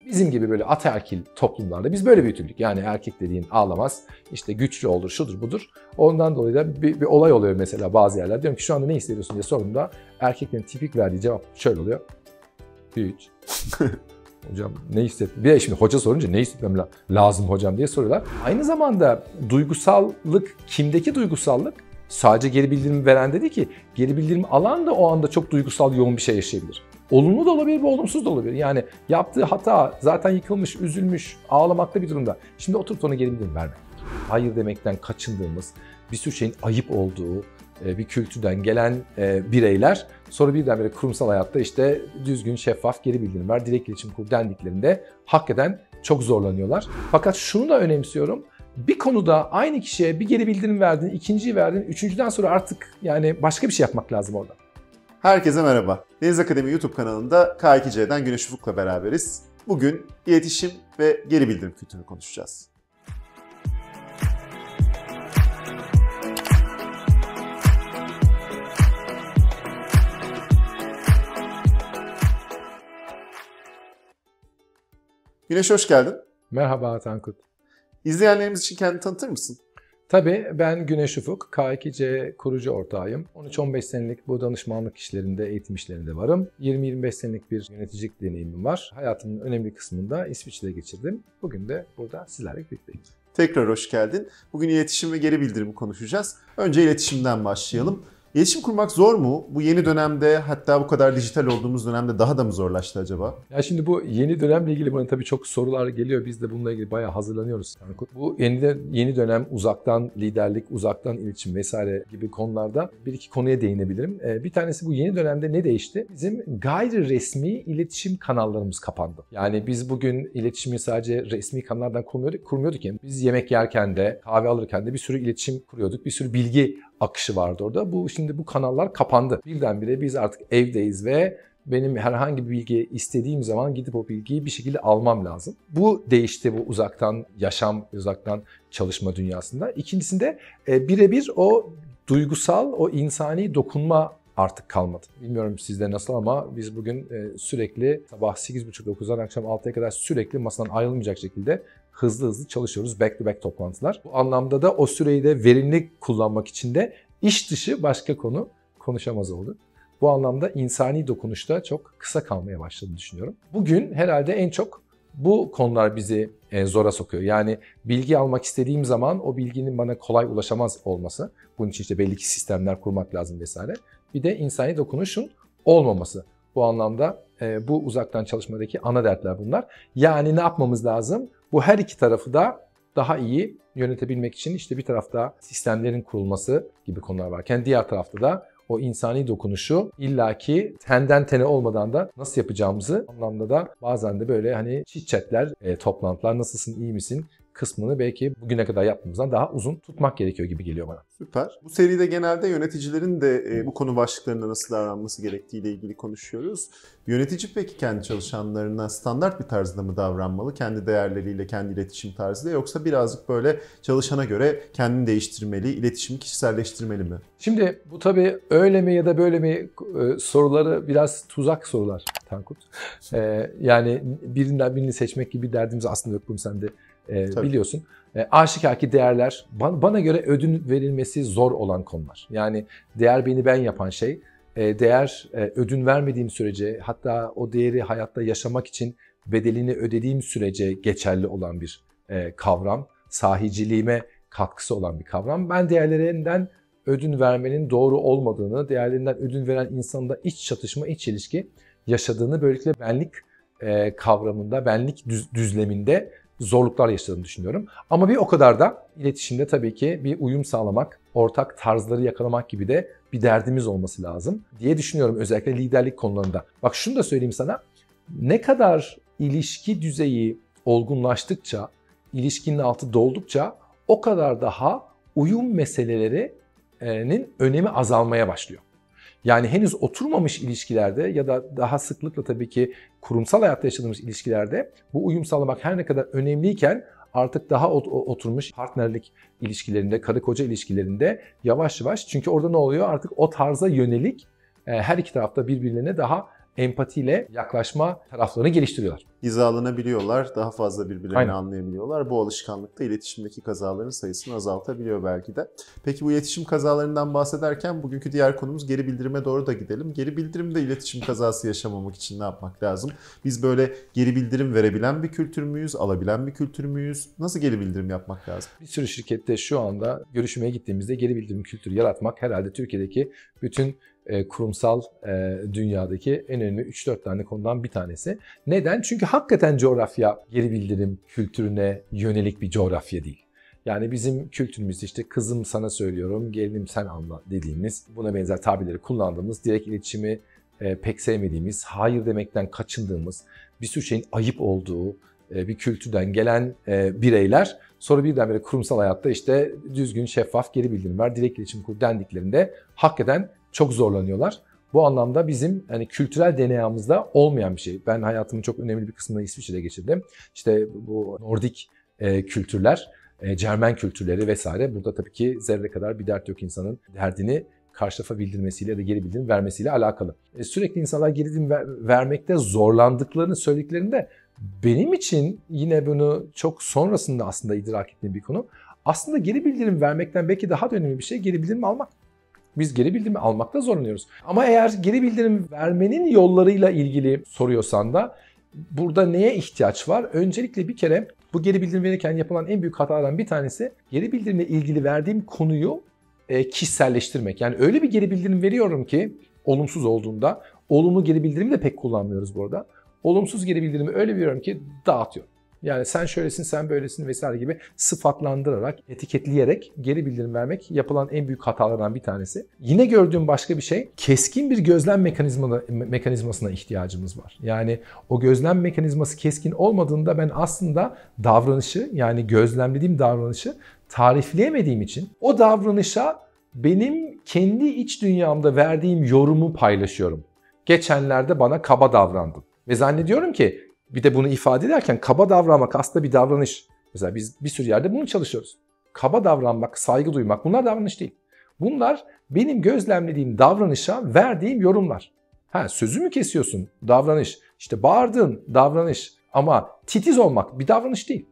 Bizim gibi böyle ataerkil toplumlarda biz böyle büyütüldük. Yani erkek dediğin ağlamaz, işte güçlü olur, şudur budur. Ondan dolayı da bir olay oluyor mesela bazı yerler. Diyorum ki şu anda ne hissediyorsun diye sorduğumda erkeklerin tipik verdiği cevap şöyle oluyor. Hiç. Hocam ne hissettim? Bir de şimdi hoca sorunca ne hissetmem lazım hocam diye soruyorlar. Aynı zamanda duygusallık, kimdeki duygusallık? Sadece geri bildirim veren dedi ki geri bildirim alan da o anda çok duygusal yoğun bir şey yaşayabilir. Olumlu da olabilir, olumsuz da olabilir. Yani yaptığı hata zaten yıkılmış, üzülmüş, ağlamakta bir durumda. Şimdi oturup ona geri bildirim vermek. Hayır demekten kaçındığımız, bir sürü şeyin ayıp olduğu bir kültürden gelen bireyler sonra birdenbire kurumsal hayatta işte düzgün, şeffaf geri bildirim ver, direkt iletişim kur dendiklerinde hakikaten çok zorlanıyorlar. Fakat şunu da önemsiyorum. Bir konuda aynı kişiye bir geri bildirim verdin, ikinciyi verdin, üçüncüden sonra artık yani başka bir şey yapmak lazım orada. Herkese merhaba. Deniz Akademi YouTube kanalında K2C'den Güneş Ufuk'la beraberiz. Bugün iletişim ve geri bildirim kültürünü konuşacağız. Güneş hoş geldin. Merhaba Tankut. İzleyenlerimiz için kendini tanıtır mısın? Tabii ben Güneş Ufuk, K2C kurucu ortağıyım. 13-15 senelik bu danışmanlık işlerinde, eğitim işlerinde varım. 20-25 senelik bir yöneticilik deneyimim var. Hayatımın önemli kısmında İsviçre'de geçirdim. Bugün de burada sizlerle birlikteyim. Tekrar hoş geldin. Bugün iletişim ve geri bildirimi konuşacağız. Önce iletişimden başlayalım. İletişim kurmak zor mu? Bu yeni dönemde, hatta bu kadar dijital olduğumuz dönemde daha da mı zorlaştı acaba? Ya şimdi bu yeni dönemle ilgili bana tabii çok sorular geliyor. Biz de bununla ilgili bayağı hazırlanıyoruz. Bu yeni dönem uzaktan liderlik, uzaktan iletişim vesaire gibi konularda bir iki konuya değinebilirim. Bir tanesi bu yeni dönemde ne değişti? Bizim gayri resmi iletişim kanallarımız kapandı. Yani biz bugün iletişimi sadece resmi kanallardan kurmuyorduk yani. Biz yemek yerken de, kahve alırken de bir sürü iletişim kuruyorduk. Bir sürü bilgi akışı vardı orada. Şimdi bu kanallar kapandı. Birdenbire biz artık evdeyiz ve benim herhangi bir bilgi istediğim zaman gidip o bilgiyi bir şekilde almam lazım. Bu değişti, bu uzaktan yaşam, uzaktan çalışma dünyasında. İkincisinde birebir o duygusal, o insani dokunma artık kalmadı. Bilmiyorum sizde nasıl ama biz bugün sürekli sabah 8.30-9'dan akşam 6'ya kadar sürekli masadan ayrılmayacak şekilde hızlı çalışıyoruz. Back to back toplantılar. Bu anlamda da o süreyi de verimli kullanmak için de iş dışı başka konu konuşamaz olduk. Bu anlamda insani dokunuşta çok kısa kalmaya başladığını düşünüyorum. Bugün herhalde en çok bu konular bizi zora sokuyor. Yani bilgi almak istediğim zaman o bilginin bana kolay ulaşamaz olması. Bunun için işte belli ki sistemler kurmak lazım vesaire. Bir de insani dokunuşun olmaması. Bu anlamda bu uzaktan çalışmadaki ana dertler bunlar. Yani ne yapmamız lazım? Bu her iki tarafı da daha iyi yönetebilmek için işte bir tarafta sistemlerin kurulması gibi konular varken diğer tarafta da o insani dokunuşu illaki tenden tene olmadan da nasıl yapacağımızı anlamda da bazen de böyle hani chit-chatler, toplantılar, nasılsın, iyi misin kısmını belki bugüne kadar yaptığımızdan daha uzun tutmak gerekiyor gibi geliyor bana. Süper. Bu seride genelde yöneticilerin de bu konu başlıklarında nasıl davranması gerektiğiyle ilgili konuşuyoruz. Yönetici peki kendi çalışanlarına standart bir tarzda mı davranmalı? Kendi değerleriyle, kendi iletişim tarzıyla, yoksa birazcık böyle çalışana göre kendini değiştirmeli, iletişimi kişiselleştirmeli mi? Şimdi bu tabii öyle mi ya da böyle mi soruları biraz tuzak sorular Tankut. Yani birinden birini seçmek gibi derdimiz aslında yok, bunu sen de biliyorsun. Aşikar ki değerler bana göre ödün verilmesi zor olan konular. Yani değer beni ben yapan şey. Değer ödün vermediğim sürece, hatta o değeri hayatta yaşamak için bedelini ödediğim sürece geçerli olan bir kavram. Sahiciliğime katkısı olan bir kavram. Ben değerlerinden ödün vermenin doğru olmadığını, değerlerinden ödün veren insanın da iç çatışma, iç çelişki yaşadığını, böylelikle benlik kavramında, benlik düzleminde zorluklar yaşadığını düşünüyorum. Ama bir o kadar da iletişimde tabii ki bir uyum sağlamak, ortak tarzları yakalamak gibi de bir derdimiz olması lazım diye düşünüyorum, özellikle liderlik konularında. Bak şunu da söyleyeyim sana, ne kadar ilişki düzeyi olgunlaştıkça, ilişkinin altı doldukça o kadar daha uyum meselelerinin önemi azalmaya başlıyor. Yani henüz oturmamış ilişkilerde ya da daha sıklıkla tabii ki kurumsal hayatta yaşadığımız ilişkilerde bu uyum sağlamak her ne kadar önemliyken artık daha oturmuş partnerlik ilişkilerinde, karı koca ilişkilerinde yavaş yavaş, çünkü orada ne oluyor? Artık o tarza yönelik her iki tarafta birbirlerine daha empatiyle yaklaşma taraflarını geliştiriyorlar. hizalanabiliyorlar, daha fazla birbirlerini Aynen. anlayabiliyorlar. Bu alışkanlık da iletişimdeki kazaların sayısını azaltabiliyor belki de. Peki bu iletişim kazalarından bahsederken bugünkü diğer konumuz geri bildirime doğru da gidelim. Geri bildirimde iletişim kazası yaşamamak için ne yapmak lazım? Biz böyle geri bildirim verebilen bir kültür müyüz, alabilen bir kültür müyüz? Nasıl geri bildirim yapmak lazım? Bir sürü şirkette şu anda görüşmeye gittiğimizde geri bildirim kültürü yaratmak herhalde Türkiye'deki bütün kurumsal dünyadaki en önemli 3-4 tane konudan bir tanesi. Neden? Çünkü hakikaten coğrafya geri bildirim kültürüne yönelik bir coğrafya değil. Yani bizim kültürümüzde işte kızım sana söylüyorum, gelinim sen anla dediğimiz, buna benzer tabirleri kullandığımız, direkt iletişimi pek sevmediğimiz, hayır demekten kaçındığımız, bir sürü şeyin ayıp olduğu bir kültürden gelen bireyler sonra birdenbire kurumsal hayatta işte düzgün, şeffaf geri bildirim ver, direkt iletişim kur dendiklerinde hakikaten çok zorlanıyorlar. Bu anlamda bizim hani kültürel DNA'mızda olmayan bir şey. Ben hayatımın çok önemli bir kısmını İsviçre'de geçirdim. İşte bu Nordik kültürler, Cermen kültürleri vesaire. Burada tabii ki zerre kadar bir dert yok insanın derdini karşı tarafa bildirmesiyle ya da geri bildirim vermesiyle alakalı. Sürekli insanlar geri bildirim vermekte zorlandıklarını söylediklerinde benim için yine bunu çok sonrasında aslında idrak ettiğim bir konu. Aslında geri bildirim vermekten belki daha da önemli bir şey geri bildirim almak. Biz geri bildirimi almakta zorlanıyoruz. Ama eğer geri bildirim vermenin yollarıyla ilgili soruyorsan da burada neye ihtiyaç var? Öncelikle bir kere bu geri bildirim verirken yapılan en büyük hatalardan bir tanesi geri bildirimle ilgili verdiğim konuyu kişiselleştirmek. Yani öyle bir geri bildirim veriyorum ki olumsuz olduğunda, olumlu geri bildirimi de pek kullanmıyoruz bu arada. Olumsuz geri bildirimi öyle veriyorum ki dağıtıyorum. Yani sen şöylesin, sen böylesin vesaire gibi sıfatlandırarak, etiketleyerek geri bildirim vermek yapılan en büyük hatalardan bir tanesi. Yine gördüğüm başka bir şey, keskin bir gözlem mekanizmasına ihtiyacımız var. Yani o gözlem mekanizması keskin olmadığında ben aslında davranışı, yani gözlemlediğim davranışı tarifleyemediğim için o davranışa benim kendi iç dünyamda verdiğim yorumu paylaşıyorum. Geçenlerde bana kaba davrandın. Ve zannediyorum ki bir de bunu ifade ederken kaba davranmak aslında bir davranış. Mesela biz bir sürü yerde bunu çalışıyoruz. Kaba davranmak, saygı duymak bunlar davranış değil. Bunlar benim gözlemlediğim davranışa verdiğim yorumlar. Sözümü kesiyorsun, davranış. İşte bağırdın, davranış. Ama titiz olmak bir davranış değil.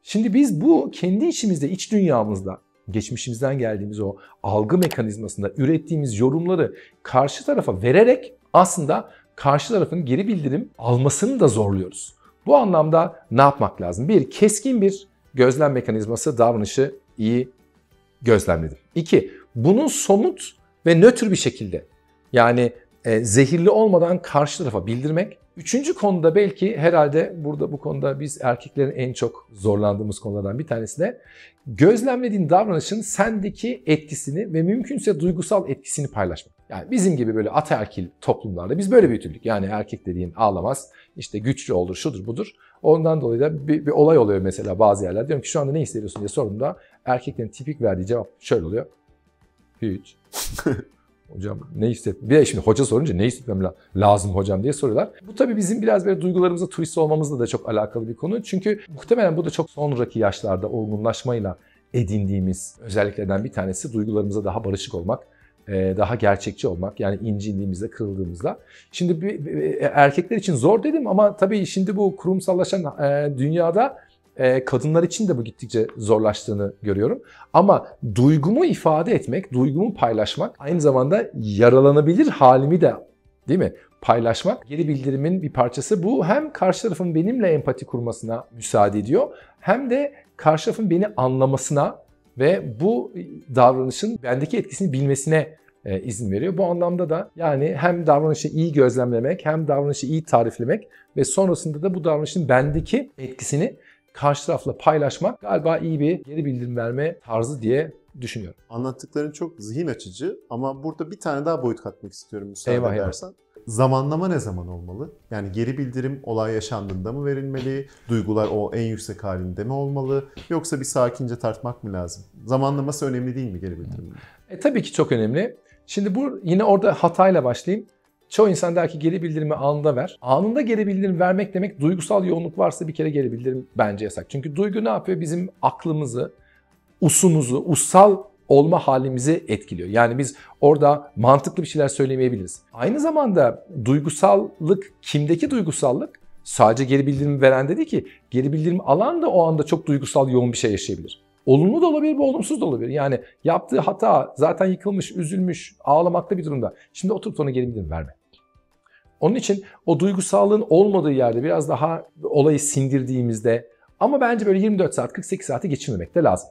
Şimdi biz bu kendi içimizde, iç dünyamızda, geçmişimizden geldiğimiz o algı mekanizmasında ürettiğimiz yorumları karşı tarafa vererek aslında karşı tarafın geri bildirim almasını da zorluyoruz. Bu anlamda ne yapmak lazım? Bir, keskin bir gözlem mekanizması, davranışı iyi gözlemledim. İki, bunu somut ve nötr bir şekilde, yani zehirli olmadan karşı tarafa bildirmek. Üçüncü konuda belki herhalde burada bu konuda biz erkeklerin en çok zorlandığımız konulardan bir tanesi de gözlemlediğin davranışın sendeki etkisini ve mümkünse duygusal etkisini paylaşmak. Yani bizim gibi böyle ataerkil toplumlarda biz böyle büyütüldük. Yani erkek dediğin ağlamaz, işte güçlü olur, şudur budur. Ondan dolayı da bir olay oluyor mesela bazı yerlerde. Diyorum ki şu anda ne hissediyorsun diye sorduğumda erkeklerin tipik verdiği cevap şöyle oluyor. Hiç. Hocam ne hissettim? Bir de şimdi hoca sorunca ne hissetmem lazım hocam diye soruyorlar. Bu tabii bizim biraz böyle duygularımıza turist olmamızla da çok alakalı bir konu. Çünkü muhtemelen bu da çok sonraki yaşlarda olgunlaşmayla edindiğimiz özelliklerden bir tanesi duygularımıza daha barışık olmak, daha gerçekçi olmak. Yani incindiğimizde, kırıldığımızda. Şimdi erkekler için zor dedim ama tabii şimdi bu kurumsallaşan dünyada kadınlar için de bu gittikçe zorlaştığını görüyorum. Ama duygumu ifade etmek, duygumu paylaşmak, aynı zamanda yaralanabilir halimi de, değil mi, paylaşmak geri bildirimin bir parçası. Bu hem karşı tarafın benimle empati kurmasına müsaade ediyor, hem de karşı tarafın beni anlamasına ve bu davranışın bendeki etkisini bilmesine izin veriyor. Bu anlamda da yani hem davranışı iyi gözlemlemek, hem davranışı iyi tariflemek ve sonrasında da bu davranışın bendeki etkisini karşı tarafla paylaşmak galiba iyi bir geri bildirim verme tarzı diye düşünüyorum. Anlattıkların çok zihin açıcı ama burada bir tane daha boyut katmak istiyorum müsaade edersen. Zamanlama ne zaman olmalı? Yani geri bildirim olay yaşandığında mı verilmeli? Duygular o en yüksek halinde mi olmalı? Yoksa bir sakince tartmak mı lazım? Zamanlaması önemli değil mi geri bildirimin? Tabii ki çok önemli. Şimdi bu yine orada hatayla başlayayım. Çoğu insan der ki geri bildirimi anında ver. Anında geri bildirim vermek demek duygusal yoğunluk varsa bir kere geri bildirim bence yasak. Çünkü duygu ne yapıyor? Bizim aklımızı, usumuzu, ussal olma halimizi etkiliyor. Yani biz orada mantıklı bir şeyler söylemeyebiliriz. Aynı zamanda duygusallık, kimdeki duygusallık? Sadece geri bildirim veren dedi ki geri bildirim alan da o anda çok duygusal yoğun bir şey yaşayabilir. Olumlu da olabilir, bu olumsuz da olabilir. Yani yaptığı hata zaten yıkılmış, üzülmüş, ağlamakta bir durumda. Şimdi oturup ona geri bildirim verme. Onun için o duygusallığın olmadığı yerde biraz daha olayı sindirdiğimizde ama bence böyle 24 saat, 48 saati geçirmemek de lazım.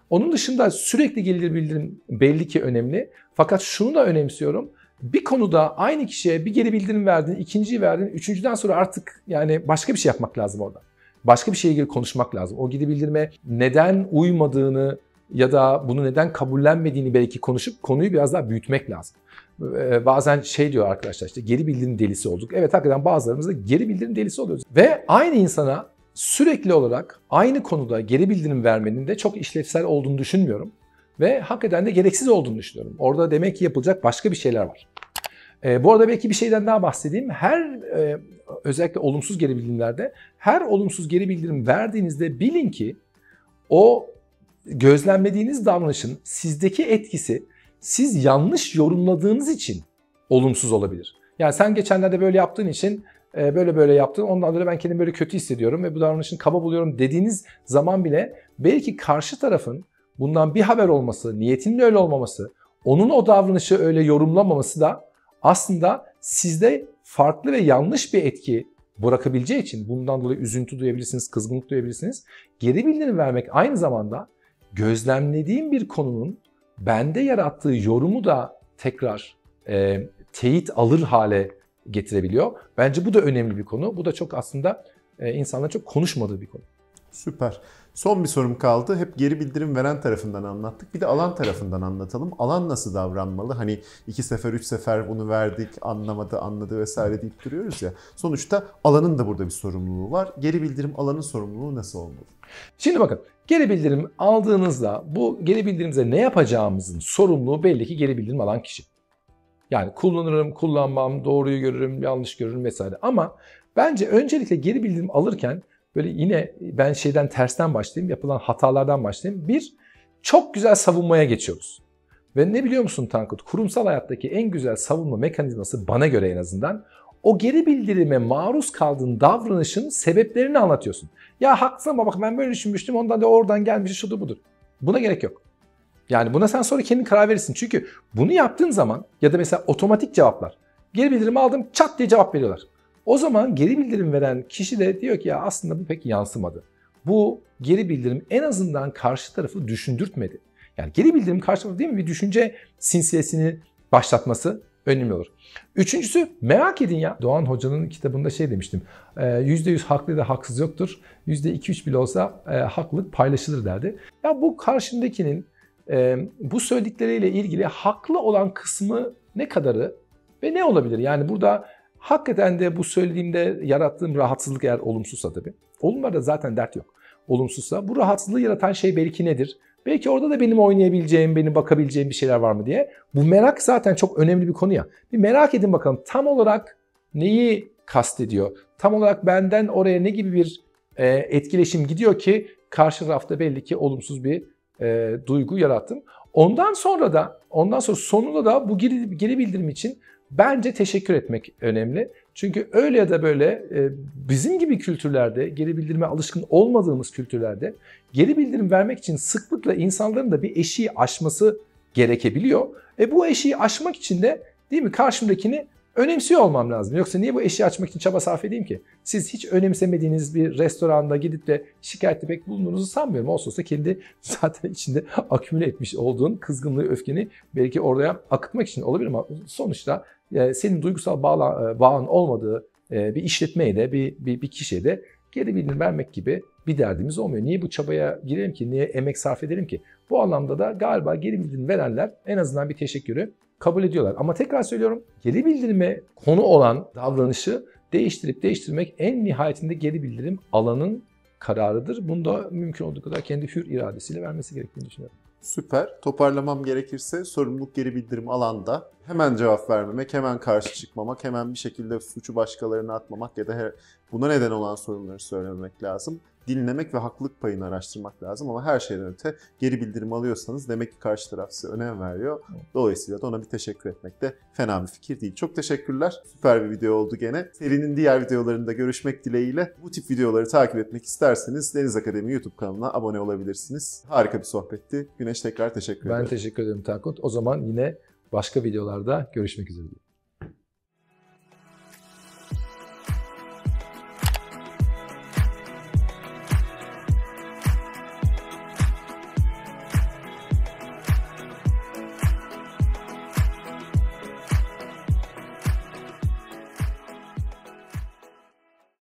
Onun dışında sürekli geri bildirim belli ki önemli. Fakat şunu da önemsiyorum. Bir konuda aynı kişiye bir geri bildirim verdin, ikinciyi verdin, üçüncüden sonra artık yani başka bir şey yapmak lazım orada. Başka bir şeyle ilgili konuşmak lazım. O geri bildirime neden uymadığını ya da bunu neden kabullenmediğini belki konuşup konuyu biraz daha büyütmek lazım. Bazen şey diyor arkadaşlar, işte geri bildirim delisi olduk. Evet, hakikaten bazılarımız da geri bildirim delisi oluyoruz. Ve aynı insana sürekli olarak aynı konuda geri bildirim vermenin de çok işlevsel olduğunu düşünmüyorum. Ve hakikaten de gereksiz olduğunu düşünüyorum. Orada demek ki yapılacak başka bir şeyler var. Bu arada belki bir şeyden daha bahsedeyim. Özellikle olumsuz geri bildirimlerde her olumsuz geri bildirim verdiğinizde bilin ki o gözlemlediğiniz davranışın sizdeki etkisi siz yanlış yorumladığınız için olumsuz olabilir. Yani sen geçenlerde böyle yaptığın için böyle yaptın, ondan dolayı ben kendimi böyle kötü hissediyorum ve bu davranışını kaba buluyorum dediğiniz zaman bile belki karşı tarafın bundan bir haber olması, niyetinin öyle olmaması, onun o davranışı öyle yorumlamaması da aslında sizde farklı ve yanlış bir etki bırakabileceği için bundan dolayı üzüntü duyabilirsiniz, kızgınlık duyabilirsiniz. Geri bildirim vermek aynı zamanda gözlemlediğim bir konunun bende yarattığı yorumu da tekrar teyit alır hale getirebiliyor. Bence bu da önemli bir konu. Bu da çok aslında insanların çok konuşmadığı bir konu. Süper. Son bir sorum kaldı. Hep geri bildirim veren tarafından anlattık. Bir de alan tarafından anlatalım. Alan nasıl davranmalı? Hani 2 sefer, 3 sefer bunu verdik, anladı vesaire deyip duruyoruz ya. Sonuçta alanın da burada bir sorumluluğu var. Geri bildirim alanın sorumluluğu nasıl olmalı? Şimdi bakın, geri bildirim aldığınızda bu geri bildirimize ne yapacağımızın sorumluluğu belli ki geri bildirim alan kişi. Yani kullanırım, kullanmam, doğruyu görürüm, yanlış görürüm vesaire. Ama bence öncelikle geri bildirim alırken böyle yine ben tersten başlayayım, yapılan hatalardan başlayayım. Bir, çok güzel savunmaya geçiyoruz. Ve ne biliyor musun Tankut? Kurumsal hayattaki en güzel savunma mekanizması bana göre en azından o geri bildirime maruz kaldığın davranışın sebeplerini anlatıyorsun. Ya haklısın ama bak ben böyle düşünmüştüm, ondan da oradan gelmiş, şudur budur. Buna gerek yok. Yani buna sen sonra kendin karar verirsin. Çünkü bunu yaptığın zaman ya da mesela otomatik cevaplar. Geri bildirimi aldım, çat diye cevap veriyorlar. O zaman geri bildirim veren kişi de diyor ki ya aslında bu pek yansımadı. Bu geri bildirim en azından karşı tarafı düşündürtmedi. Yani geri bildirim karşı tarafı değil mi? Bir düşünce sinsiresini başlatması önemli olur. Üçüncüsü, merak edin ya. Doğan Hoca'nın kitabında demiştim. %100 haklı da haksız yoktur. %2-3 bile olsa haklılık paylaşılır derdi. Ya bu karşındakinin bu söyledikleriyle ilgili haklı olan kısmı ne kadarı ve ne olabilir? Yani burada hakikaten de bu söylediğimde yarattığım rahatsızlık eğer olumsuzsa tabii. Olumlarda zaten dert yok. Olumsuzsa bu rahatsızlığı yaratan şey belki nedir? Belki orada da benim oynayabileceğim, benim bakabileceğim bir şeyler var mı diye. Bu merak zaten çok önemli bir konu ya. Bir merak edin bakalım tam olarak neyi kastediyor? Tam olarak benden oraya ne gibi bir etkileşim gidiyor ki karşı tarafta belli ki olumsuz bir duygu yarattım. Ondan sonra sonunda da bu geri bildirim için bence teşekkür etmek önemli. Çünkü öyle ya da böyle bizim gibi kültürlerde, geri bildirime alışkın olmadığımız kültürlerde geri bildirim vermek için sıklıkla insanların da bir eşiği aşması gerekebiliyor. Bu eşiği aşmak için de değil mi karşımdakini önemsiyor olmam lazım. Yoksa niye bu eşiği açmak için çaba sarf edeyim ki? Siz hiç önemsemediğiniz bir restoranda gidip de şikayette pek bulunduğunuzu sanmıyorum. Olsa kendi zaten içinde akümüle etmiş olduğun kızgınlığı, öfkeni belki oraya akıtmak için olabilir ama sonuçta senin duygusal bağın olmadığı bir işletmeye de bir kişiye de geri bildirim vermek gibi bir derdimiz olmuyor. Niye bu çabaya girelim ki? Niye emek sarf edelim ki? Bu anlamda da galiba geri bildirim verenler en azından bir teşekkürü kabul ediyorlar. Ama tekrar söylüyorum, geri bildirime konu olan davranışı değiştirmek en nihayetinde geri bildirim alanın kararıdır. Bunu da mümkün olduğu kadar kendi hür iradesiyle vermesi gerektiğini düşünüyorum. Süper. Toparlamam gerekirse sorumluluk geri bildirim alanda. hemen cevap vermemek, hemen karşı çıkmamak, hemen bir şekilde suçu başkalarına atmamak ya da buna neden olan sorunları söylememek lazım. Dinlemek ve haklılık payını araştırmak lazım ama her şeyden öte geri bildirim alıyorsanız demek ki karşı taraf size önem veriyor. Dolayısıyla da ona bir teşekkür etmek de fena bir fikir değil. Çok teşekkürler. Süper bir video oldu gene. Serinin diğer videolarında görüşmek dileğiyle. Bu tip videoları takip etmek isterseniz Deniz Akademi YouTube kanalına abone olabilirsiniz. Harika bir sohbetti. Güneş, tekrar teşekkür ederim. Ben teşekkür ederim Tankut. O zaman yine başka videolarda görüşmek üzere.